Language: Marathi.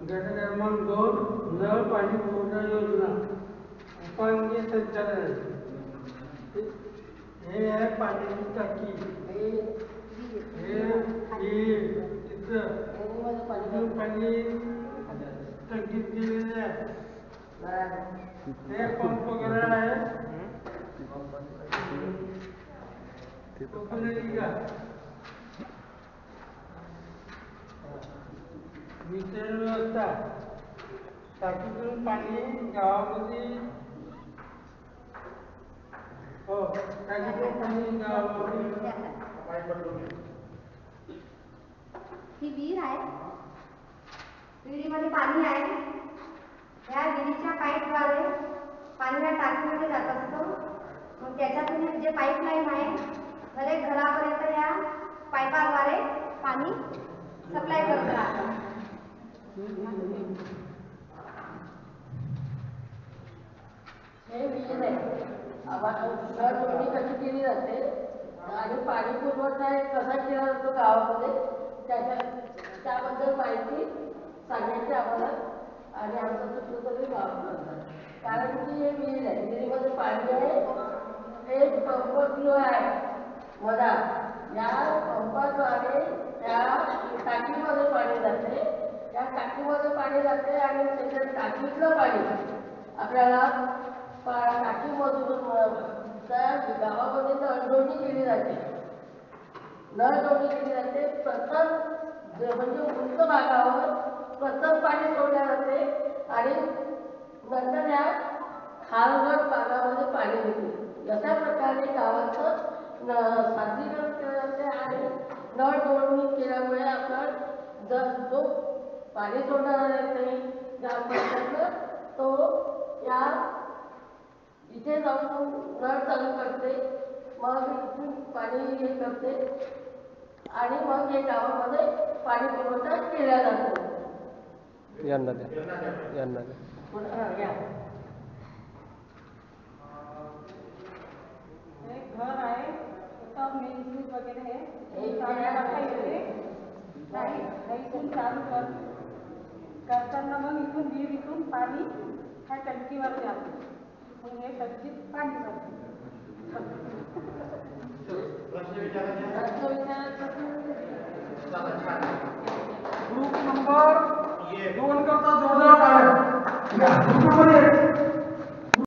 गट क्रमांक 2 नळ पाणी पुरवठा योजना उपांगी संचालन हे आहे पाण्याची टाकी पाणी टंकीत केलेले आहे हे पंप वगैरे आहे वितरण व्यवस्था टाकीतून पाणी गावामध्ये हो टाकीतून पाणी गावामध्ये ही विहीर आहे विहिरीमध्ये पाणी आहे या विहिरीच्या पाईपद्वारे पाणी या टाकीमध्ये जात असतं मग त्याच्यातून जे पाईपलाईन आहे हर एक घरापर्यंत या पाईपाद्वारे पाणी सप्लाय करत राहतं हे विहीर आहे नळ जोडणी कशी केली जाते आणि पाणी पुरवठा कसा केला जातो गावामध्ये त्याबद्दल माहिती सांगायची आम्हाला आणि आमचं सुद्धा तरी गाव करतात कारण की हे विहीर आहे विहिरीमध्ये पाणी आहे एक पंप जो आहे मधा या पंपाद्वारे त्या टाकीमध्ये पाणी जाते त्या टाकीमध्ये पाणी जाते आणि त्याच्या टाकीतलं पाणी आपल्याला टाकीमधून त्या गावामध्ये नळजोडणी केली जाते नळजोडणी केली जाते प्रथम म्हणजे उंच भागावर प्रथम पाणी सोडले जाते आणि नंतर या खालगट भागामध्ये पाणी देते अशा प्रकारे गावाचं सादरीकरण केलं जाते आणि नळ जोडणी केल्यामुळे आपण जो पाणी सोडणार आहे ग्रामपंचायत तो या इथे जाऊन नळ चालू करते मग इथून पाणी हे करते आणि मग हे गावामध्ये पाणी पुरवठा केला जातो यांना घर आहे सब मेन वगैरे हे इथून चालू करताना मग इथून विहिरीतून पाणी ह्या टंकीवर जाते मग हे टंकीत पाणी जाते ग्रुप नंबर 2 करता जोडा